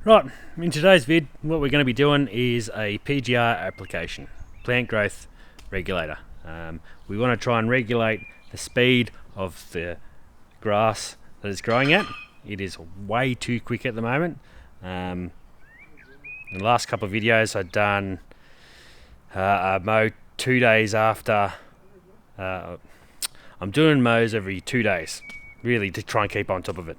Right, in today's vid, what we're going to be doing is a PGR application, plant growth regulator. We want to try and regulate the speed of the grass that it's growing at. It is way too quick at the moment. In the last couple of videos I've done a mow 2 days after. I'm doing mows every 2 days, really, to try and keep on top of it.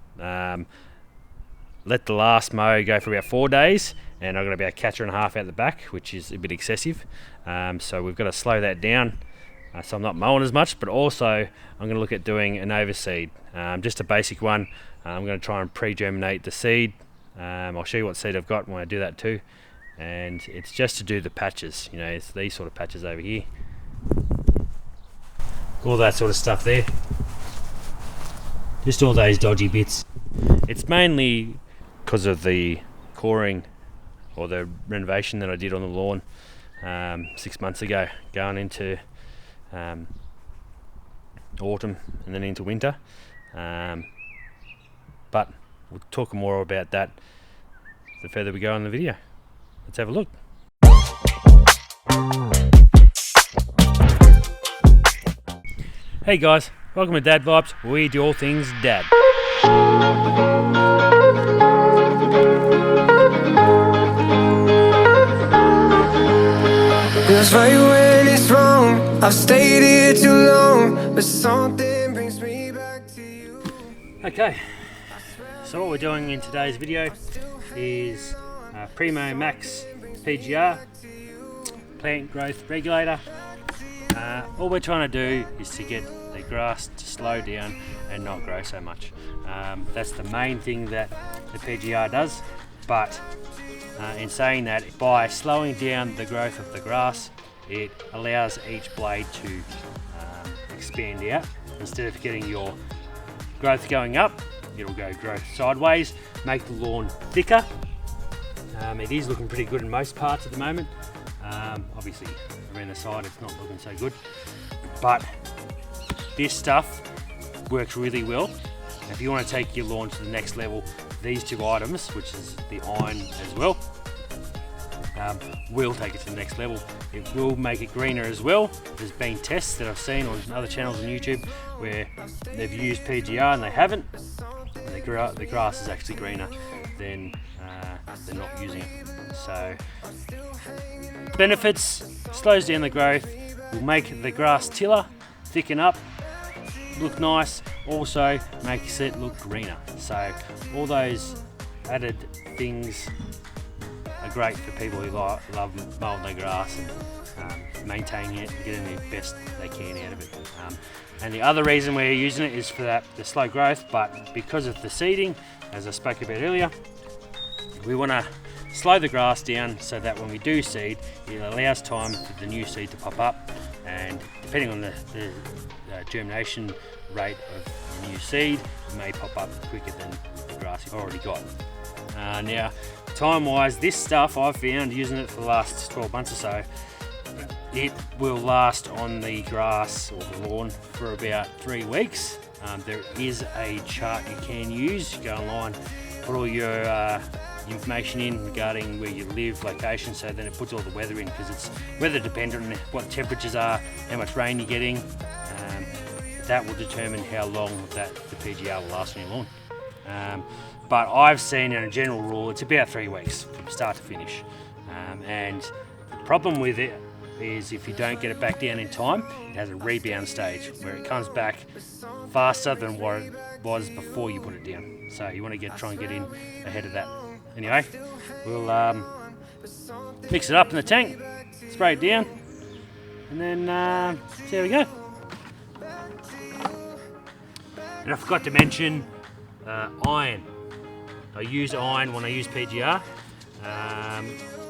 Let the last mow go for about 4 days, and I'm going to be a catcher and a half out the back, which is a bit excessive. So we've got to slow that down, so I'm not mowing as much. But also, I'm going to look at doing an overseed, just a basic one. I'm going to try and pre-germinate the seed. I'll show you what seed I've got when I do that too. And it's just to do the patches. You know, it's these sort of patches over here. All that sort of stuff there. Just all those dodgy bits. It's mainly because of the coring or the renovation that I did on the lawn 6 months ago, going into autumn and then into winter. But we'll talk more about that the further we go in the video. Let's have a look. Hey guys, welcome to Dad Vibes. We do all things dad. Feels right when it's wrong. I've stayed here too long, but something brings me back to you. Okay, so what we're doing in today's video is Primo Max PGR plant growth regulator. All we're trying to do is to get the grass to slow down and not grow so much. That's the main thing that the PGR does, but in saying that, by slowing down the growth of the grass, it allows each blade to expand out. Instead of getting your growth going up, it'll go growth sideways, make the lawn thicker. It is looking pretty good in most parts at the moment. Obviously around the side it's not looking so good, but this stuff works really well. If you want to take your lawn to the next level, these two items, which is the iron as well, will take it to the next level. It will make it greener as well. There's been tests that I've seen on other channels on YouTube where they've used PGR and they haven't. The grass is actually greener than they're not using it. So benefits: slows down the growth, will make the grass tiller, thicken up, look nice, also makes it look greener. So all those added things are great for people who love mowing their grass and maintaining it and getting the best they can out of it. And the other reason we're using it is for the slow growth, but because of the seeding, as I spoke about earlier, we want to slow the grass down so that when we do seed, it allows time for the new seed to pop up, and depending on the germination rate of the new seed, it may pop up quicker than the grass you've already got. Now, time-wise, this stuff I've found using it for the last 12 months or so, it will last on the grass or the lawn for about 3 weeks. There is a chart you can use. You go online, put all your information in regarding where you live, location, so then it puts all the weather in, because it's weather dependent on what temperatures are, how much rain you're getting. That will determine how long the PGR will last on your lawn. But I've seen, in a general rule, it's about 3 weeks from start to finish. And the problem with it is if you don't get it back down in time, it has a rebound stage where it comes back faster than what it was before you put it down. So you want to try and get in ahead of that. Anyway, we'll mix it up in the tank, spray it down, and then see how we go. And I forgot to mention iron. I use iron when I use PGR.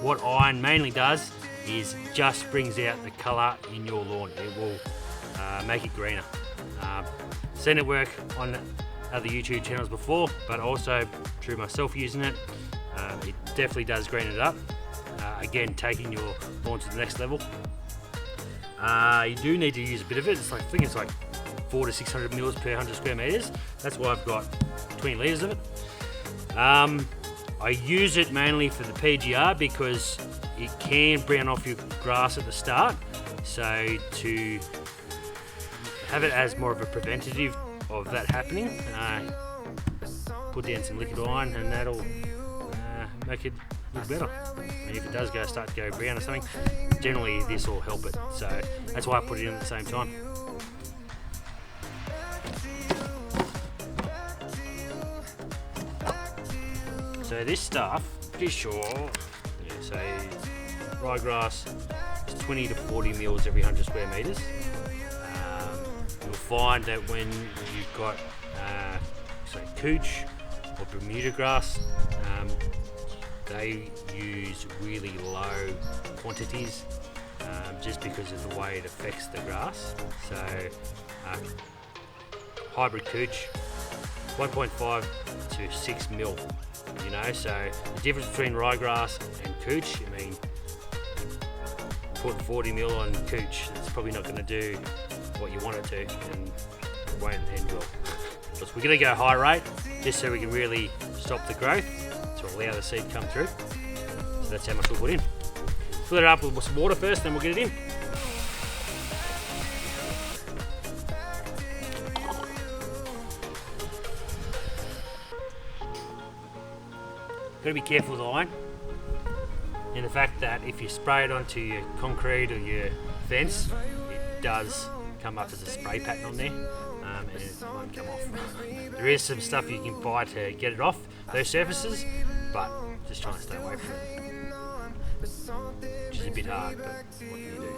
What iron mainly does is just brings out the colour in your lawn. It will make it greener. Seen it work on other YouTube channels before, but also through myself using it. It definitely does green it up. Again, taking your lawn to the next level. You do need to use a bit of it. I think it's like 400 to 600 mils per 100 square meters. That's why I've got 20 litres of it. I use it mainly for the PGR because it can brown off your grass at the start. So to have it as more of a preventative of that happening, put down some liquid iron and that'll make it look better. And if it does start to go brown or something, generally this will help it. So that's why I put it in at the same time. So this stuff, pretty sure, so ryegrass is 20 to 40 mils every 100 square metres. You'll find that when you've got say cooch or Bermuda grass, they use really low quantities just because of the way it affects the grass. So hybrid cooch, 1.5 to 6 mil. So the difference between ryegrass and cooch, put 40 mil on cooch, it's probably not going to do what you want it to, and it won't end well. So we're going to go high rate just so we can really stop the growth to allow the seed come through. So that's how much we'll put in. Fill it up with some water first, then we'll get it in. Got to be careful with the iron, and the fact that if you spray it onto your concrete or your fence, it does come up as a spray pattern on there, and it won't come off. There is some stuff you can buy to get it off those surfaces, but just try and stay away from it, which is a bit hard, but what can you do?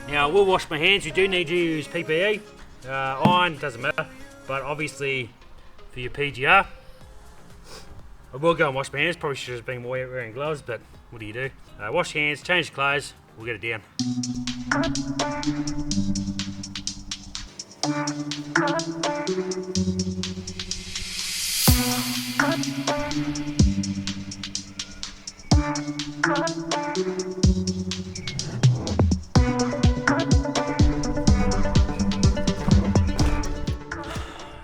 Now I will wash my hands. You do need to use PPE. Iron doesn't matter, but obviously for your PGR, I will go and wash my hands. Probably should have been wearing gloves, but what do you do? Wash your hands, change your clothes, we'll get it down.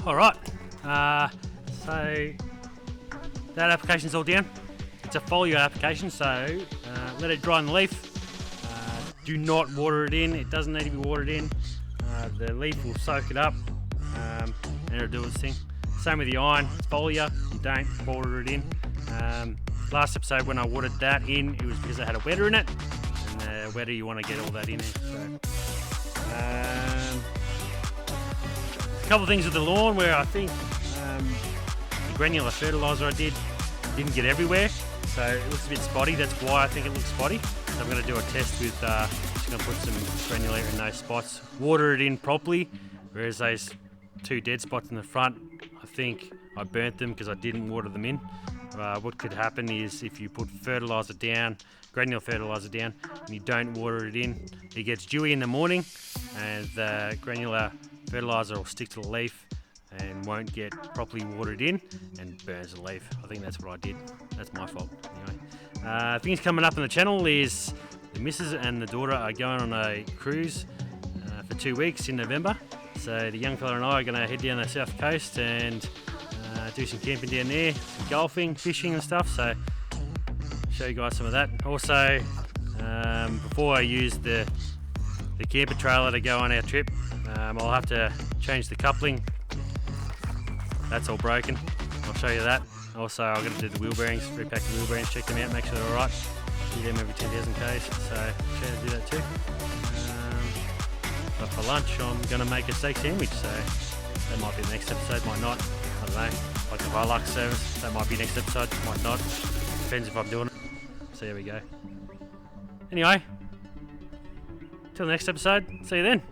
Alright, so that application's all down. It's a folio application, so let it dry in the leaf. Do not water it in, it doesn't need to be watered in. The leaf will soak it up and it'll do its thing. Same with the iron, it's folio, you don't water it in. Last episode when I watered that in, it was because I had a wetter in it, and the wetter you want to get all that in there. So, a couple of things with the lawn where I think the granular fertiliser I didn't get everywhere, so it looks a bit spotty. That's why I think it looks spotty. So I'm going to do a test with just going to put some granulator in those spots, water it in properly, whereas those two dead spots in the front, I think I burnt them because I didn't water them in. What could happen is if you put fertiliser down, granular fertiliser down, and you don't water it in, it gets dewy in the morning and the granular fertiliser will stick to the leaf and won't get properly watered in and burns the leaf. I think that's what I did. That's my fault. Anyway, things coming up on the channel is the missus and the daughter are going on a cruise for 2 weeks in November. So the young fella and I are going to head down the south coast and do some camping down there, some golfing, fishing and stuff. So show you guys some of that. Also, before I use the camper trailer to go on our trip, I'll have to change the coupling. That's all broken. I'll show you that. Also, I've got to do the wheel bearings, repack the wheel bearings, check them out, make sure they're alright. Do them every 10,000 k's, so I'll show you how to do that too. But for lunch, I'm going to make a steak sandwich, so that might be the next episode, might not. I don't know. Like if I like service, that might be next episode, might not. Depends if I'm doing it. So there we go. Anyway, till the next episode, see you then.